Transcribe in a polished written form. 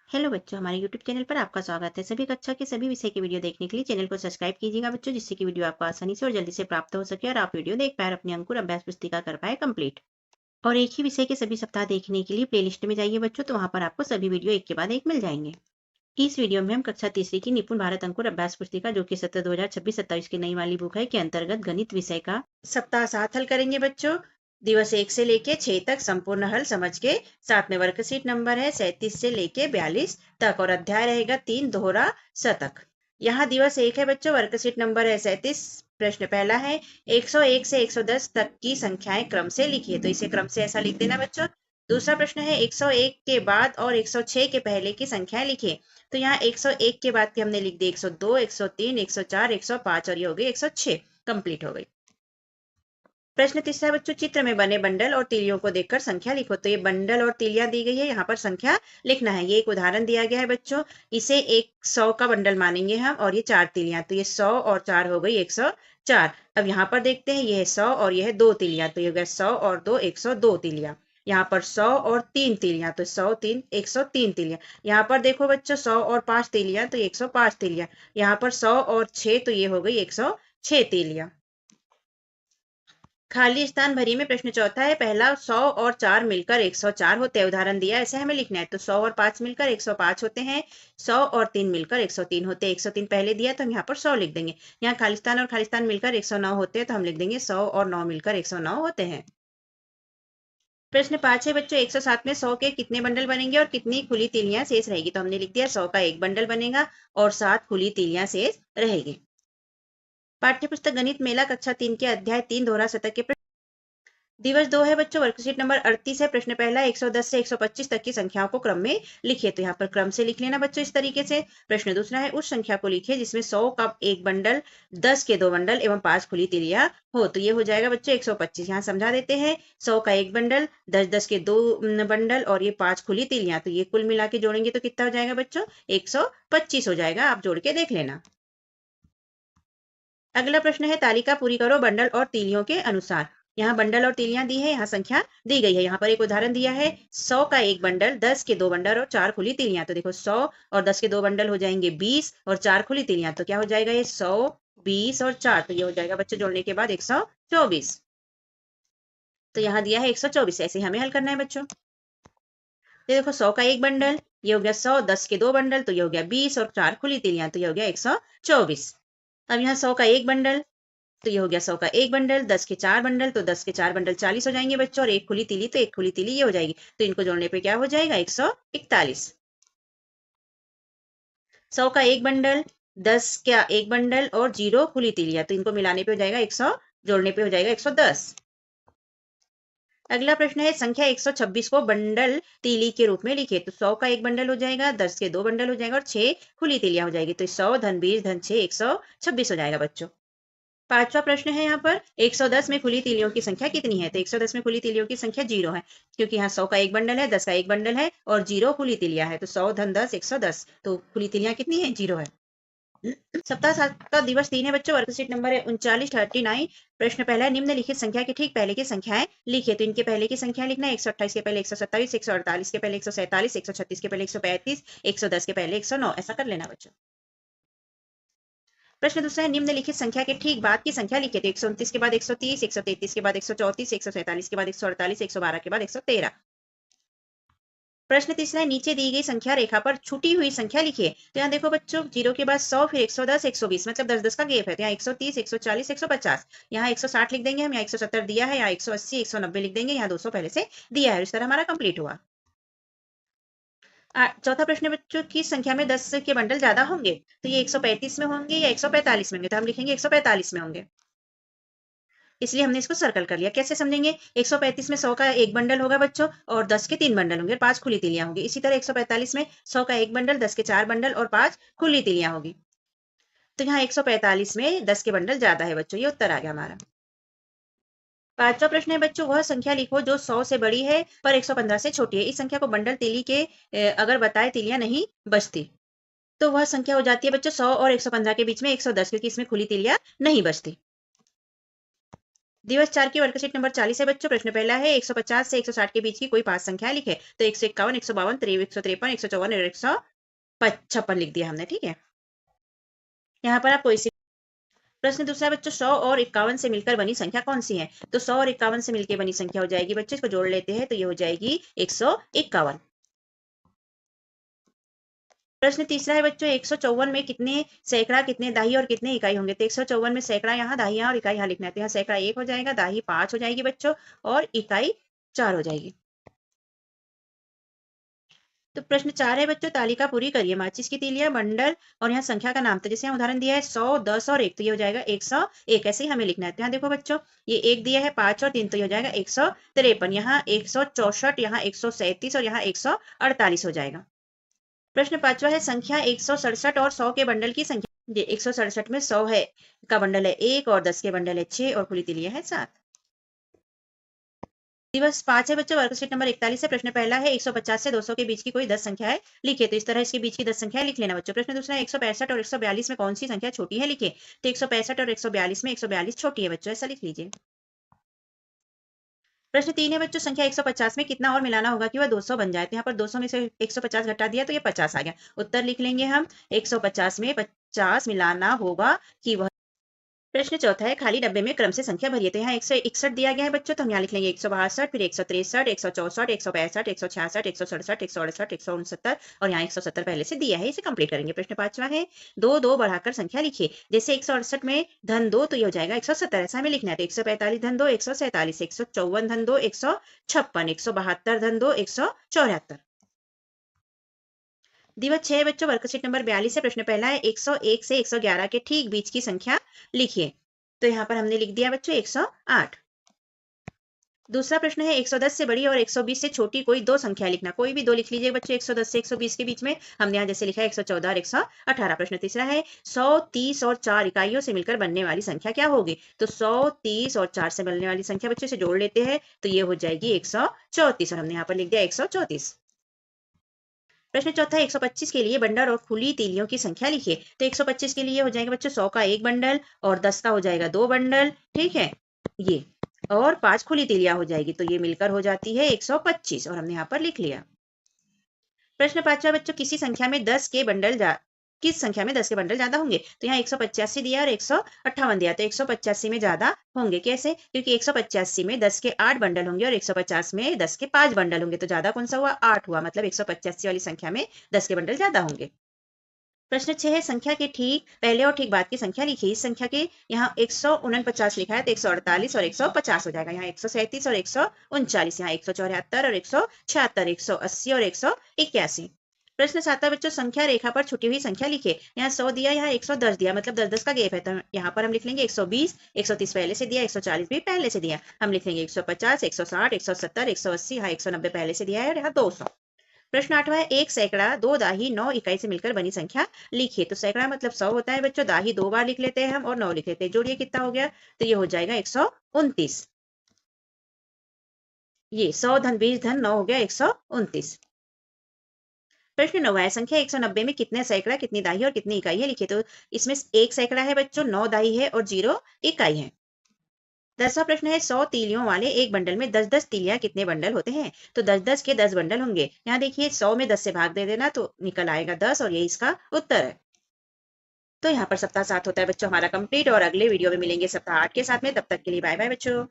Hello बच्चों, हमारे YouTube channel पर आपका स्वागत है। सभी कक्षा के सभी विषय की वीडियो देखने के लिए चैनल को सब्सक्राइब कीजिएगा बच्चों, जिससे कि वीडियो आपको आसानी से और जल्दी से प्राप्त हो सके और आप वीडियो देख पाए और अपने अंकुर अभ्यास पुस्तिका कर पाए कंप्लीट। और एक ही विषय के सभी सप्ताह देखने के लिए प्लेलिस्ट में जाइए बच्चों, तो वहां पर आपको सभी वीडियो एक के बाद एक मिल जाएंगे। इस वीडियो में हम कक्षा तीसरी की निपुण भारत अंकुर अभ्यास पुस्तिका, जो कि सत्र 2026-27 की नई वाली बुक है, के अंतर्गत गणित विषय का सप्ताह 7 हल करेंगे बच्चों। दिवस 1 से लेके 6 तक संपूर्ण हल समझ के। साथ में वर्कशीट नंबर है 37 से लेके 42 तक और अध्याय रहेगा 3 दोहरा शतक। यहाँ दिवस 1 है बच्चों, वर्कशीट नंबर है 37। प्रश्न पहला है 101 से 110 तक की संख्याएं क्रम से लिखिए, तो इसे क्रम से ऐसा लिख देना बच्चों। दूसरा प्रश्न है 101 के बाद और 106 के पहले की संख्याएं लिखिए, तो यहाँ 101 के बाद की हमने लिख दी 102, 103, 104, 105 और ये हो गई 106। कंप्लीट हो गई। प्रश्न तीसरा बच्चों, चित्र में बने बंडल और तीलियों को देखकर संख्या लिखो, तो ये बंडल और तीलियां दी गई है, यहाँ पर संख्या लिखना है। ये एक उदाहरण दिया गया है बच्चों, इसे 100 का बंडल मानेंगे हम, और ये 4 तीलियां, तो ये 100 और 4 हो गई 104। अब यहाँ पर देखते हैं, ये है 100 और ये है 2 तीलियां, तो ये हो गया 100 और 2 102 तीलियां। यहाँ पर 100 और 3 तीलियां, तो 100 3 103 तीलियां। यहाँ पर देखो बच्चों 100 और 5 तीलियां, तो 105 तीलियां। यहाँ पर 100 और 6, तो ये हो गई 106 तीलियां। खाली स्थान भरिए में प्रश्न चौथा है, पहला 100 और 4 मिलकर 104 होते हैं, उदाहरण दिया ऐसे हमें लिखना है, तो 100 और 5 मिलकर 105 होते हैं। 100 और 3 मिलकर 103 होते हैं। 103 पहले दिया तो हम यहाँ पर 100 लिख देंगे। यहाँ खालिस्तान और खालिस्तान मिलकर 109 होते हैं, तो हम लिख देंगे 100 और 9 मिलकर 109 होते हैं। प्रश्न 5 है बच्चों, 107 में 100 के कितने बंडल बनेंगे और कितनी खुली तीलियां शेष रहेगी, तो हमने लिख दिया 100 का एक बंडल बनेगा और 7 खुली तीलियां शेष रहेगी। पाठ्यपुस्तक गणित मेला कक्षा 3 के अध्याय 3 दोहरा शतक के दिवस 2 है बच्चों, वर्कशीट नंबर 38 है। प्रश्न पहला 110 से 125 तक की संख्याओं को क्रम में लिखिए, तो यहाँ पर क्रम से लिख लेना बच्चों इस तरीके से। प्रश्न दूसरा है, उस संख्या को लिखिए जिसमें 100 का एक बंडल, 10 के 2 बंडल एवं 5 खुली तीलियां हो, तो ये हो जाएगा बच्चों 125। यहाँ समझा देते हैं, 100 का एक बंडल, 10 के 2 बंडल और ये 5 खुली तीलियां, तो ये कुल मिला के जोड़ेंगे तो कितना हो जाएगा बच्चों, 125 हो जाएगा। आप जोड़ के देख लेना। अगला प्रश्न है, तालिका पूरी करो बंडल और तीलियों के अनुसार। यहाँ बंडल और तीलियां दी है, यहाँ संख्या दी गई है। यहाँ पर एक उदाहरण दिया है, 100 का एक बंडल, 10 के 2 बंडल और 4 खुली तीलियां, तो देखो 100 और 10 के 2 बंडल हो जाएंगे 20 और 4 खुली तीलियां, तो क्या हो जाएगा ये 100, 20 और 4, तो ये हो जाएगा बच्चों जोड़ने के बाद 124। तो यहाँ दिया है 124, ऐसे हमें हल करना है बच्चों। ये देखो 100 का एक बंडल, ये हो गया 100, 10 के 2 बंडल, तो ये हो गया 20 और 4 खुली तीलियां, तो ये हो गया 124। अब यहाँ 100 का एक बंडल, तो ये हो गया 100 का एक बंडल, 10 के 4 बंडल, तो 10 के 4 बंडल 40 हो जाएंगे बच्चों, और एक खुली तीली, तो एक खुली तीली ये हो जाएगी, तो इनको जोड़ने पे क्या हो जाएगा 141। 100 का एक बंडल, 10 का एक बंडल और 0 खुली तीलियां, तो इनको मिलाने पे हो जाएगा 100, जोड़ने पे हो जाएगा 110। अगला प्रश्न है, संख्या 126 को बंडल तीली के रूप में लिखे, तो 100 का एक बंडल हो जाएगा, 10 के 2 बंडल हो जाएगा और 6 खुली तीलियां हो जाएगी, तो 100 धन 20 धन 6 126 हो जाएगा बच्चों। पांचवा प्रश्न है, यहाँ पर 110 में खुली तीलियों की संख्या कितनी है, तो 110 में खुली तीलियों की संख्या 0 है, क्योंकि यहाँ 100 का एक बंडल है, 10 का एक बंडल है और 0 खुली तीलियां है, तो 100 धन 10 110, तो खुली तीलियां कितनी है, 0 है। सप्ताह 7 का दिवस 3 है बच्चों, वर्कशीट नंबर है 39 प्रश्न पहला है, निम्नलिखित संख्या के ठीक पहले की संख्याएं लिखिए, तो इनके पहले की संख्या लिखना है, 128 के पहले 127, 148 के पहले 147, 136 के पहले 135, 110 के पहले 109, ऐसा कर लेना बच्चों। प्रश्न दूसरा है, निम्नलिखित संख्या के ठीक बाद की संख्या लिखिए, तो 129 के बाद 130, 133 के बाद 134, 147 के बाद 148, 112 के बाद 113। प्रश्न तीसरा है, नीचे दी गई संख्या रेखा पर छूटी हुई संख्या लिखिए, तो यहाँ देखो बच्चों 0 के बाद 100, फिर 110, 120, मतलब 10 10 का गेप है, तो यहाँ 130, 140, 150, यहाँ 160 लिख देंगे हम, यहाँ 170 दिया है, यहाँ 180, 190 लिख देंगे, यहाँ 200 पहले से दिया है, इस तरह हमारा कंप्लीट हुआ। चौथा प्रश्न बच्चों, किस संख्या में 10 के बंडल ज्यादा होंगे, तो ये 135 में होंगे या 145 में होंगे, तो हम लिखेंगे 145 में होंगे, इसलिए हमने इसको सर्कल कर लिया। कैसे समझेंगे, 135 में 100 का एक बंडल होगा बच्चों और 10 के 3 बंडल होंगे, 5 खुली तीलियां होंगी। इसी तरह 145 में 100 का एक बंडल, 10 के 4 बंडल और 5 खुली तीलियां होगी, तो यहाँ 145 में 10 के बंडल ज्यादा है बच्चों, ये उत्तर आ गया हमारा। पांचवा प्रश्न है बच्चों, वह संख्या लिखो जो 100 से बड़ी है पर 115 से छोटी है। इस संख्या को बंडल तीली के अगर बताए तीलियां नहीं बचती, तो वह संख्या हो जाती है बच्चों 100 और 115 के बीच में 110, क्योंकि इसमें खुली तीलियां नहीं बचती। दिवस 4 की वर्कशीट नंबर 40 है बच्चों। प्रश्न पहला है 150 से 160 के बीच की कोई 5 संख्या लिखे। तो 151, 152, 153, 154 और 156 लिख दिया हमने, ठीक है। यहाँ पर आप कोई सी प्रश्न दूसरा बच्चों 100 और 51 से मिलकर बनी संख्या कौन सी है? तो 100 और 51 से मिलकर बनी संख्या हो जाएगी बच्चों, इसको जोड़ लेते हैं तो ये हो जाएगी 151। प्रश्न तीसरा है बच्चों 154 में कितने सैकड़ा, कितने दाही और कितने इकाई होंगे? तो 154 में सैकड़ा यहाँ, दाही यहाँ और इकाई यहाँ लिखना है। तो यहाँ सैकड़ा 1 हो जाएगा, दाही 5 हो जाएगी बच्चों और इकाई 4 हो जाएगी। तो प्रश्न 4 है बच्चों तालिका पूरी करिए। माचिस की तीलियां, बंडल और यहाँ संख्या का नाम। तो जैसे यहाँ उदाहरण दिया है 100, 10 और 1, तो ये हो जाएगा 101। ऐसे ही हमें लिखना है। तो यहाँ देखो बच्चों ये 1 दिया है, 5 और 3, तो ये हो जाएगा 153। यहाँ 164, यहाँ 137 और यहाँ 148 हो जाएगा। प्रश्न 5वां है संख्या 167 और 100 के बंडल की संख्या। ये 167 में 100 है का बंडल है 1 और 10 के बंडल है 6 और खुली तिलियां है 7। दिवस 5 है बच्चों। वर्कशीट नंबर 41 है। प्रश्न पहला है 150 से 200 के बीच की कोई 10 संख्या है लिखे। तो इस तरह इसके बीच की 10 संख्या लिख लेना बच्चों। प्रश्न दूसरा है 165 और 142 में कौन सी संख्या छोटी है लिखे। तो 165 और 142 में 142 छोटी है बच्चों, ऐसा लिख लीजिए। प्रश्न 3 है बच्चों संख्या 150 में कितना और मिलाना होगा कि वह 200 बन जाए। तो यहाँ पर 200 में से 150 घटा दिया तो ये 50 आ गया। उत्तर लिख लेंगे हम 150 में 50 मिलाना होगा कि वह। प्रश्न चौथा है खाली डब्बे में क्रम से संख्या भरिए। तो यहाँ 161 दिया गया है बच्चों, तो हम यहाँ लिख लेंगे 162, फिर 163, 164, 165, 166, 167, 168, 169 और यहाँ 170 पहले से दिया है, इसे कंप्लीट करेंगे। प्रश्न 5वां है 2 2 बढ़ाकर संख्या लिखिए। जैसे 168 में धन 2 तो ये हो जाएगा 170, ऐसा हमें लिखना है। तो 145 धन 2 147, 154 धन 2 156, 172 धन 2 174। दिवस 6 बच्चों वर्कशीट नंबर 42 है। प्रश्न पहला है 101 से 111 के ठीक बीच की संख्या लिखिए। तो यहाँ पर हमने लिख दिया बच्चों 108। दूसरा प्रश्न है 110 से बड़ी और 120 से छोटी कोई दो संख्या लिखना। कोई भी दो लिख लीजिए बच्चों 110 से 120 के बीच में। हमने यहाँ जैसे लिखा है 114 और 118। प्रश्न तीसरा है 100, 30 और 4 इकाइयों से मिलकर बनने वाली संख्या क्या होगी। तो 100, 30 और 4 से बनने वाली संख्या बच्चों से जोड़ लेते हैं तो ये हो जाएगी 134 और हमने यहाँ पर लिख दिया 134। प्रश्न चौथा 125 के लिए बंडल और खुली तीलियों की संख्या लिखिए। तो 125 के लिए हो जाएगा बच्चों 100 का एक बंडल और 10 का हो जाएगा 2 बंडल, ठीक है ये, और 5 खुली तीलियां हो जाएगी तो ये मिलकर हो जाती है 125 और हमने यहाँ पर लिख लिया। प्रश्न 5वां बच्चों किसी संख्या में 10 के बंडल किस संख्या में 10 के बंडल ज्यादा होंगे। तो यहाँ 185 दिया और 158 दिया। तो 185 में ज्यादा होंगे कैसे, क्योंकि 185 में 10 के 8 बंडल होंगे और 150 में 10 के 5 बंडल होंगे। तो ज्यादा कौन सा हुआ 8 हुआ, मतलब 185 वाली संख्या में 10 के बंडल ज्यादा होंगे। प्रश्न 6 है संख्या के ठीक पहले और ठीक बाद की संख्या लिखिए। इस संख्या के यहाँ 149 लिखा है तो 148 और 150 हो जाएगा। यहाँ 137 और 139, यहाँ 174 और 176, 180 और 181। प्रश्न 7 बच्चों संख्या रेखा पर छुटी हुई संख्या लिखिए। यहाँ 100 दिया, यहाँ 110 दिया, मतलब 10 10 का गैप है। तो यहाँ पर हम लिख लेंगे 120, 130 पहले से दिया, 140 भी पहले से दिया। हम लिख लेंगे 150, 160, 170, 180, यहाँ 190 पहले से दिया है और यहाँ 200। प्रश्न 8वां है 1 सैकड़ा 2 दाही 9 इकाई से मिलकर बनी संख्या लिखिए। तो सैकड़ा मतलब 100 होता है बच्चों, दाही 2 बार लिख लेते हैं हम और 9 लिख लेते हैं। जोड़िए कितना हो गया, तो ये हो जाएगा 129। ये 100 धन 20 धन 9 हो गया 129। प्रश्न 9 है संख्या 190 में कितने सैकड़ा, कितनी दाही और कितनी इकाई है लिखिए। तो इसमें 1 सैकड़ा है बच्चों, 9 दाही है और 0 इकाई है। 10वां प्रश्न है 100 तीलियों वाले एक बंडल में 10 10 तीलियां कितने बंडल होते हैं। तो 10 10 के 10 बंडल होंगे। यहाँ देखिए 100 में 10 से भाग दे देना तो निकल आएगा 10 और यही इसका उत्तर है। तो यहाँ पर सप्ताह 7 होता है बच्चों हमारा कंप्लीट और अगले वीडियो में मिलेंगे सप्ताह 8 के साथ में। तब तक के लिए बाय बाय बच्चों।